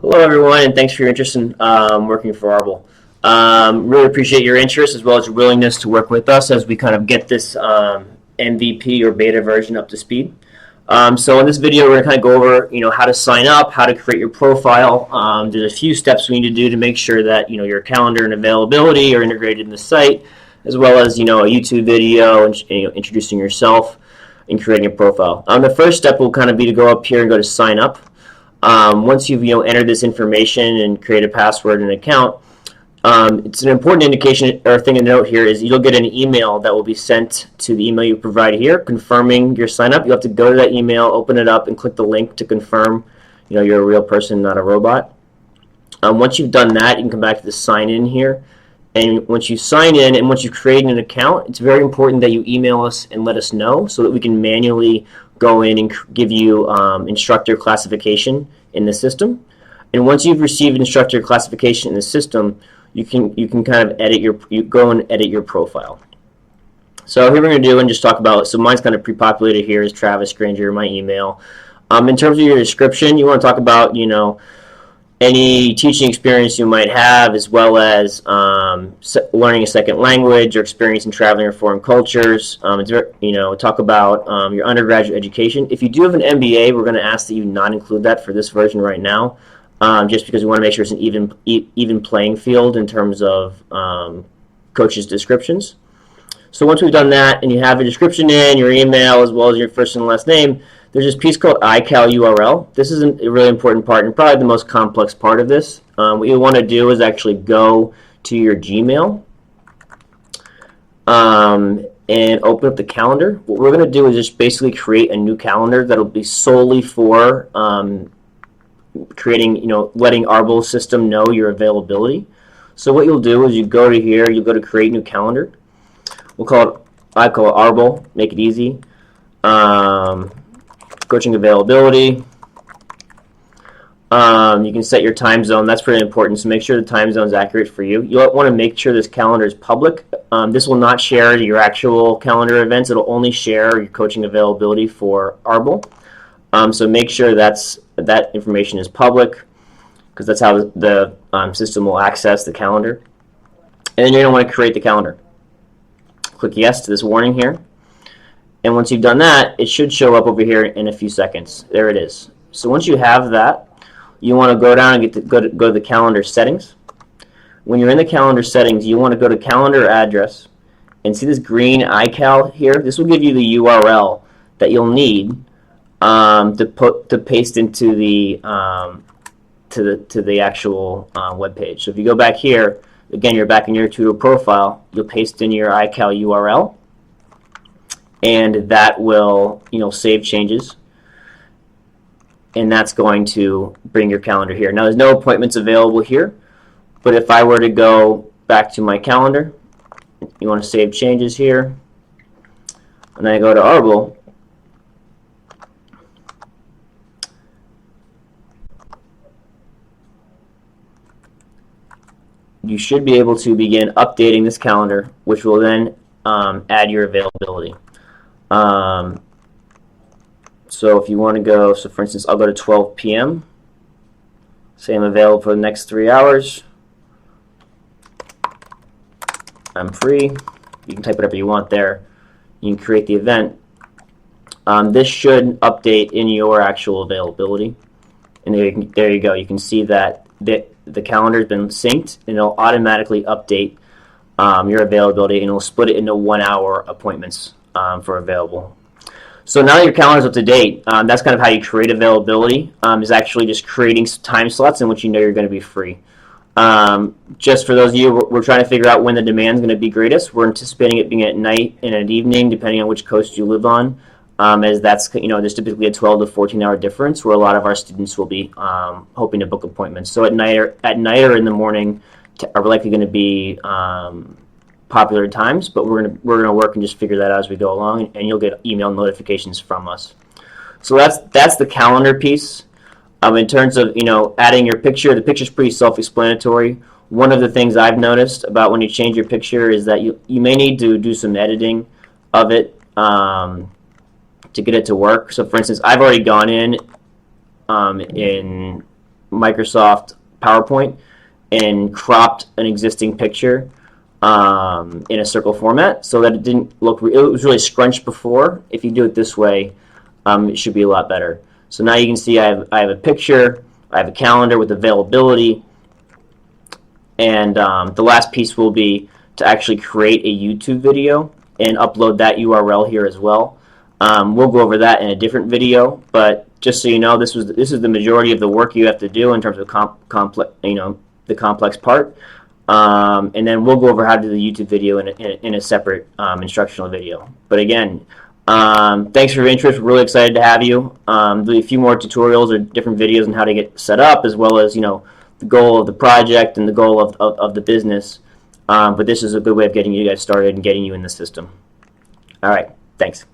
Hello, everyone, and thanks for your interest in working for Arbol. Really appreciate your interest as well as your willingness to work with us as we kind of get this MVP or beta version up to speed. So in this video, we're going to kind of go over, how to sign up, how to create your profile. There's a few steps we need to do to make sure that, your calendar and availability are integrated in the site, as well as, a YouTube video and introducing yourself and creating a profile. The first step will kind of be to go up here and go to sign up. Once you've entered this information and create a password and account, it's an important indication or thing to note here is you'll get an email that will be sent to the email you provide here confirming your sign up. You have to go to that email, open it up, and click the link to confirm you're a real person, not a robot. Once you've done that, you can come back to the sign in here. And once you sign in and once you create an account, it's very important that you email us and let us know so that we can manually go in and give you instructor classification in the system. And once you've received instructor classification in the system, you can kind of go and edit your profile. So here we're going to do and just talk about, so mine's kind of pre-populated here is Travis Granger, my email. In terms of your description, you want to talk about, any teaching experience you might have, as well as learning a second language or experience in traveling or foreign cultures. Talk about your undergraduate education. If you do have an MBA, we're going to ask that you not include that for this version right now, just because we want to make sure it's an even playing field in terms of coaches' descriptions. So once we've done that and you have a description in, your email, as well as your first and last name, there's this piece called iCal URL. This is a really important part and probably the most complex part of this. What you want to do is actually go to your Gmail and open up the calendar. What we're going to do is just basically create a new calendar that'll be solely for creating, letting Arbol system know your availability. So what you'll do is you go to here, you go to create new calendar. I call it Arbol, make it easy. Coaching availability. You can set your time zone. That's pretty important. So make sure the time zone is accurate for you. You'll want to make sure this calendar is public. This will not share your actual calendar events. It'll only share your coaching availability for Arbol. So make sure that information is public, because that's how the system will access the calendar. And then you're going to want to create the calendar. Click yes to this warning here. And once you've done that, it should show up over here in a few seconds. There it is. So once you have that, you want to go down and go to the calendar settings. When you're in the calendar settings, you want to go to calendar address and see this green iCal here. This will give you the URL that you'll need to paste into the to the actual web page. So if you go back here, again, you're back in your tutor profile. You'll paste in your iCal URL. And that will, save changes. And that's going to bring your calendar here. Now, there's no appointments available here. But if I were to go back to my calendar, you want to save changes here. And then I go to Arbol. You should be able to begin updating this calendar, which will then add your availability. So if you want to go, so for instance, I'll go to 12 p.m. Say I'm available for the next 3 hours. I'm free. You can type whatever you want there. You can create the event. This should update in your actual availability. And there you go. You can see that the calendar has been synced, and it'll automatically update your availability, and it'll split it into 1 hour appointments for available. So now that your calendar is up to date, that's kind of how you create availability, is actually just creating time slots in which you're going to be free. Just for those of you, we're trying to figure out when the demand is going to be greatest. We're anticipating it being at night and at evening, depending on which coast you live on, as that's, there's typically a 12 to 14 hour difference where a lot of our students will be hoping to book appointments. So at night or in the morning are likely going to be popular times, but we're gonna work and just figure that out as we go along, and you'll get email notifications from us. So that's the calendar piece. In terms of adding your picture, the picture's pretty self-explanatory. One of the things I've noticed about when you change your picture is that you may need to do some editing of it to get it to work. So for instance, I've already gone in Microsoft PowerPoint and cropped an existing picture in a circle format so that it didn't look, it was really scrunched before. If you do it this way, it should be a lot better. So now you can see I have a picture, I have a calendar with availability, and the last piece will be to actually create a YouTube video and upload that URL here as well. We'll go over that in a different video, but just so you know, this is the majority of the work you have to do in terms of the complex part. And then we'll go over how to do the YouTube video in a separate instructional video. But again, thanks for your interest. We're really excited to have you. Do a few more tutorials or different videos on how to get set up, as well as the goal of the project and the goal of the business. But this is a good way of getting you guys started and getting you in the system. All right, thanks.